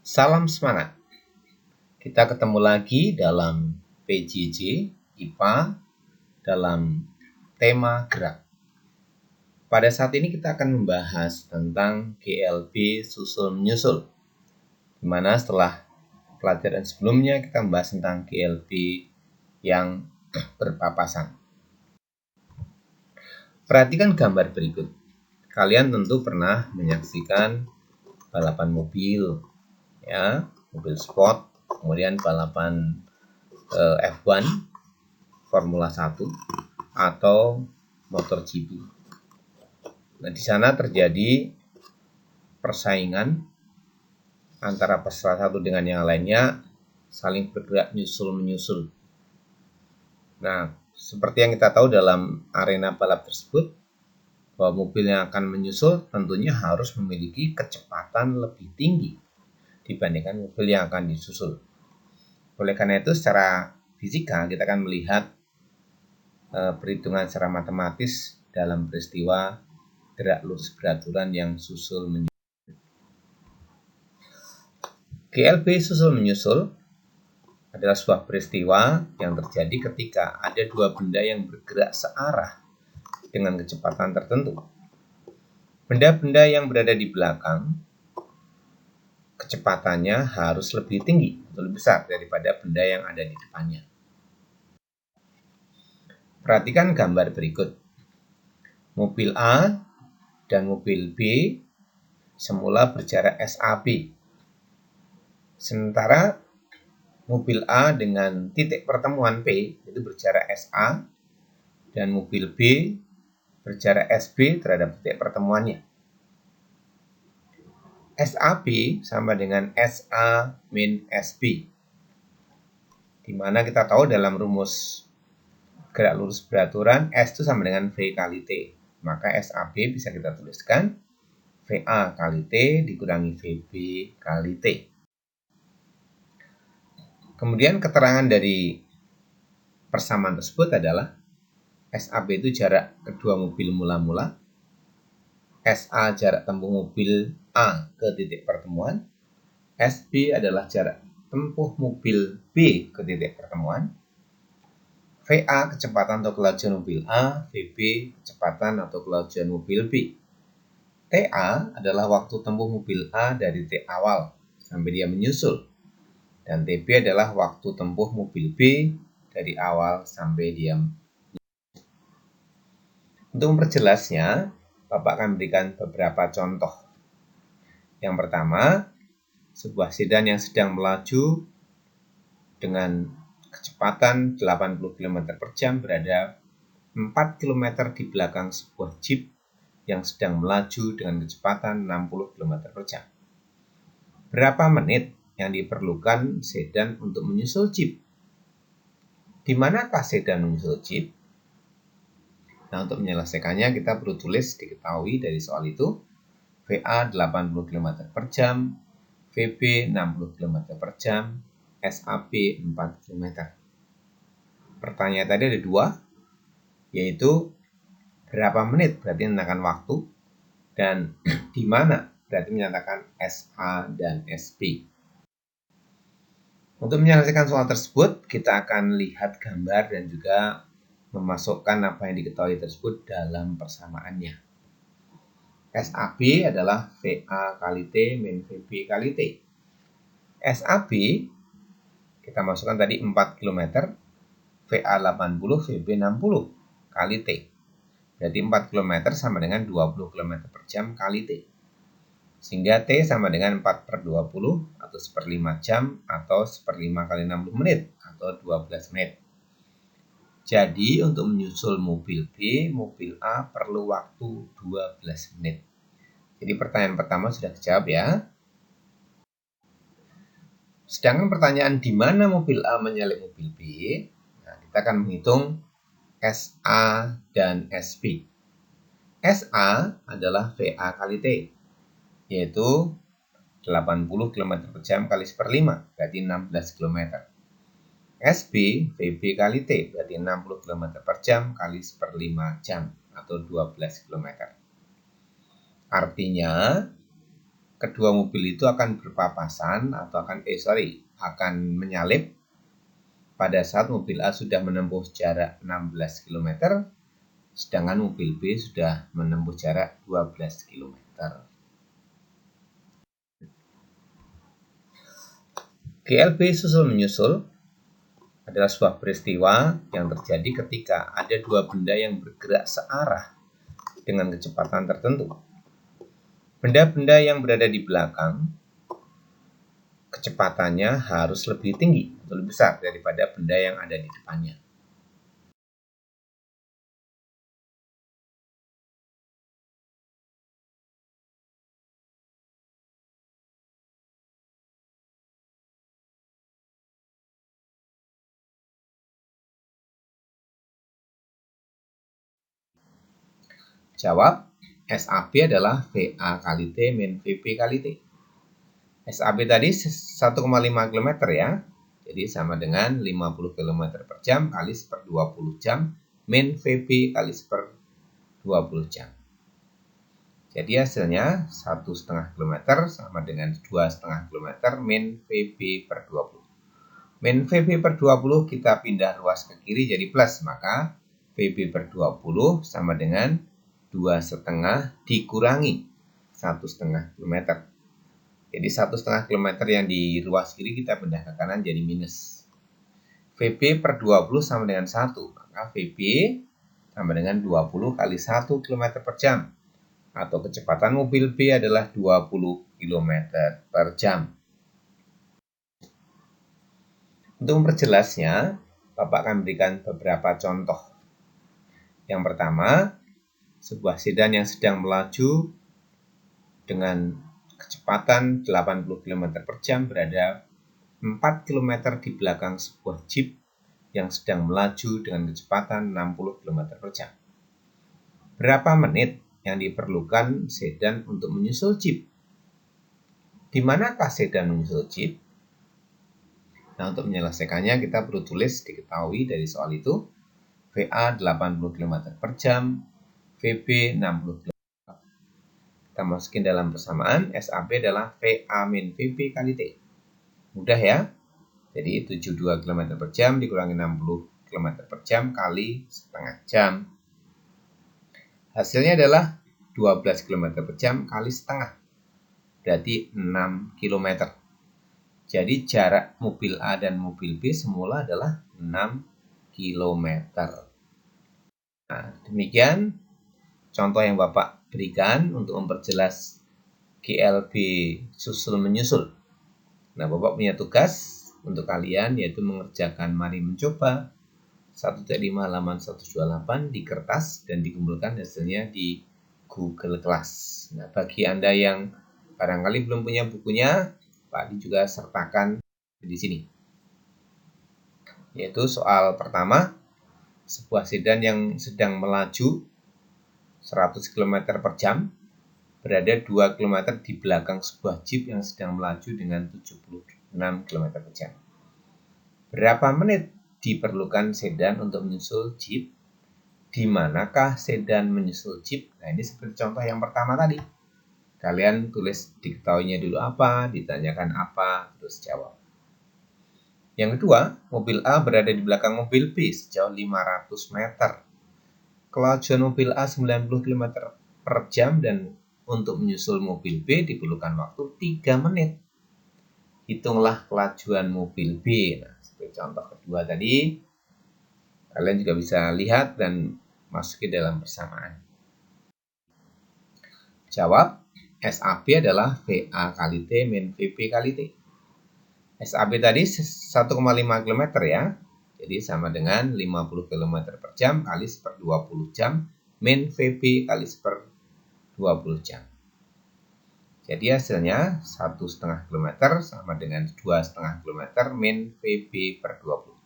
Salam semangat. Kita ketemu lagi dalam PJJ IPA dalam tema gerak. Pada saat ini kita akan membahas tentang GLB susul menyusul. Di mana setelah pelajaran sebelumnya kita membahas tentang GLB yang berpapasan. Perhatikan gambar berikut. Kalian tentu pernah menyaksikan balapan mobil, ya, mobil sport, kemudian balapan F1, Formula 1, atau MotoGP. Nah, di sana terjadi persaingan antara peserta satu dengan yang lainnya, saling bergerak nyusul-menyusul. Nah, seperti yang kita tahu dalam arena balap tersebut, bahwa mobil yang akan menyusul tentunya harus memiliki kecepatan lebih tinggi dibandingkan mobil yang akan disusul. Oleh karena itu, secara fisika kita akan melihat perhitungan secara matematis dalam peristiwa gerak lurus beraturan yang susul menyusul. GLB susul menyusul adalah sebuah peristiwa yang terjadi ketika ada dua benda yang bergerak searah dengan kecepatan tertentu. Benda-benda yang berada di belakang kecepatannya harus lebih tinggi atau lebih besar daripada benda yang ada di depannya. Perhatikan gambar berikut. Mobil A dan mobil B semula berjarak SAB. Sementara mobil A dengan titik pertemuan P itu berjarak SA dan mobil B berjarak SB terhadap titik pertemuannya. SAB sama dengan SA min SB. Di mana kita tahu dalam rumus gerak lurus beraturan S itu sama dengan V kali T. Maka SAB bisa kita tuliskan VA kali T dikurangi VB kali T. Kemudian keterangan dari persamaan tersebut adalah SAB itu jarak kedua mobil mula-mula, SA jarak tempuh mobil A ke titik pertemuan, SB adalah jarak tempuh mobil B ke titik pertemuan, VA kecepatan atau kelajuan mobil A, VB kecepatan atau kelajuan mobil B. TA adalah waktu tempuh mobil A dari titik awal sampai dia menyusul. Dan TB adalah waktu tempuh mobil B dari awal sampai dia menyusul. Untuk memperjelasnya, Bapak akan berikan beberapa contoh. Yang pertama, sebuah sedan yang sedang melaju dengan kecepatan 80 km per jam berada 4 km di belakang sebuah jeep yang sedang melaju dengan kecepatan 60 km per jam. Berapa menit yang diperlukan sedan untuk menyusul jeep? Di manakah sedan menyusul jeep? Nah, untuk menyelesaikannya kita perlu tulis diketahui dari soal itu. VA 80 km per jam, VB 60 km per jam, SAB 4 km. Pertanyaan tadi ada dua, yaitu berapa menit berarti menyatakan waktu, dan di mana berarti menyatakan SA dan SB. Untuk menyelesaikan soal tersebut, kita akan lihat gambar dan juga memasukkan apa yang diketahui tersebut dalam persamaannya. SAB adalah VA kali T min VB kali T. SAB kita masukkan tadi 4 km, VA 80, VB 60 kali T. Berarti 4 km sama dengan 20 km per jam kali T. Sehingga T sama dengan 4 per 20 atau 1/5 jam atau 1/5 kali 60 menit atau 12 menit. Jadi untuk menyusul mobil B, mobil A perlu waktu 12 menit. Jadi pertanyaan pertama sudah dijawab ya. Sedangkan pertanyaan di mana mobil A menyalip mobil B, nah, kita akan menghitung SA dan SB. SA adalah VA kali T, yaitu 80 km per jam kali 1/5, berarti 16 km. SB, VB kali T, berarti 60 km per jam kali 1/5 jam, atau 12 km. Artinya, kedua mobil itu akan berpapasan atau akan menyalip pada saat mobil A sudah menempuh jarak 16 km, sedangkan mobil B sudah menempuh jarak 12 km. GLB susul menyusul adalah sebuah peristiwa yang terjadi ketika ada dua benda yang bergerak searah dengan kecepatan tertentu. Benda-benda yang berada di belakang kecepatannya harus lebih tinggi atau lebih besar daripada benda yang ada di depannya. Jawab, SAB adalah VA kali T min VB kali T. SAB tadi 1,5 km ya. Jadi sama dengan 50 km per jam kali 1/20 jam min VB kali 1/20 jam. Jadi hasilnya 1,5 km sama dengan 2,5 km min VB per 20. Min VB per 20 kita pindah ruas ke kiri jadi plus, maka VB per 20 sama dengan 2,5 dikurangi 1,5 km. Jadi 1,5 km yang di ruas kiri kita pindah ke kanan jadi minus. VB per 20 sama dengan 1, maka VB sama dengan 20 kali 1 km per jam. Atau kecepatan mobil B adalah 20 km per jam. Untuk memperjelasnya, Bapak akan berikan beberapa contoh. Yang pertama, sebuah sedan yang sedang melaju dengan kecepatan 80 km per jam berada 4 km di belakang sebuah jeep yang sedang melaju dengan kecepatan 60 km per jam. Berapa menit yang diperlukan sedan untuk menyusul jeep? Di manakah sedan menyusul jeep? Nah, untuk menyelesaikannya kita perlu tulis diketahui dari soal itu. VA 80 km per jam, VB 60 km. Kita masukin dalam persamaan, SAB adalah VA min VB kali T. Mudah ya? Jadi 72 km per jam dikurangi 60 km per jam kali setengah jam. Hasilnya adalah 12 km per jam kali setengah. Berarti 6 km. Jadi jarak mobil A dan mobil B semula adalah 6 km. Nah, demikian contoh yang Bapak berikan untuk memperjelas GLB susul menyusul. Nah, Bapak punya tugas untuk kalian yaitu mengerjakan mari mencoba 1.5 halaman 128 di kertas dan dikumpulkan hasilnya di Google Class. Nah, bagi Anda yang barangkali belum punya bukunya, Pak Adi juga sertakan di sini. Yaitu soal pertama, sebuah sedan yang sedang melaju 100 km per jam berada 2 km di belakang sebuah jeep yang sedang melaju dengan 76 km per jam. Berapa menit diperlukan sedan untuk menyusul jeep? Di manakah sedan menyusul jeep? Nah, ini seperti contoh yang pertama tadi. Kalian tulis diketahuinya dulu apa, ditanyakan apa, terus jawab. Yang kedua, mobil A berada di belakang mobil B sejauh 500 meter. Kelajuan mobil A 90 km per jam dan untuk menyusul mobil B diperlukan waktu 3 menit. Hitunglah kelajuan mobil B. Nah, seperti contoh kedua tadi, kalian juga bisa lihat dan masuki dalam persamaan. Jawab, SAB adalah VA kali T min VB kali T. SAB tadi 1,5 km ya. Jadi sama dengan 50 km per jam kali 1/20 jam min VB kali 1/20 jam. Jadi hasilnya 1,5 km sama dengan 2,5 km min VB per 20.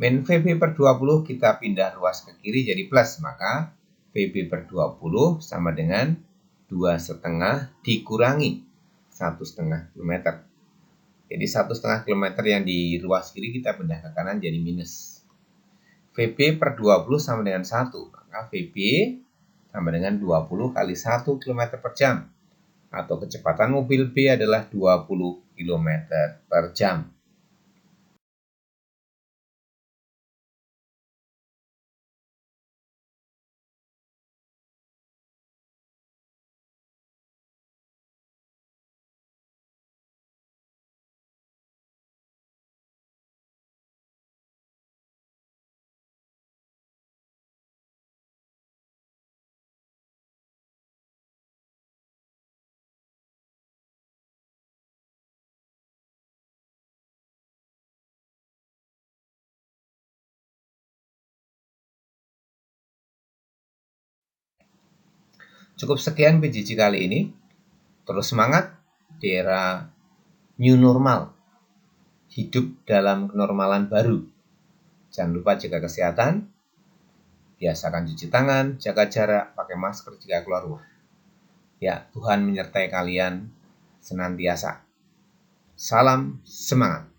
Min VB per 20 kita pindah ruas ke kiri jadi plus, maka VB per 20 sama dengan 2,5 dikurangi 1,5 km. Jadi 1,5 km yang di ruas kiri kita pindah ke kanan jadi minus. VB per 20 sama dengan 1, maka VB sama dengan 20 kali 1 km per jam. atau kecepatan mobil B adalah 20 km per jam. Cukup sekian PJJ kali ini. Terus semangat di era new normal. Hidup dalam kenormalan baru. Jangan lupa jaga kesehatan, biasakan cuci tangan, jaga jarak, pakai masker jika keluar rumah. Ya, Tuhan menyertai kalian senantiasa. Salam semangat.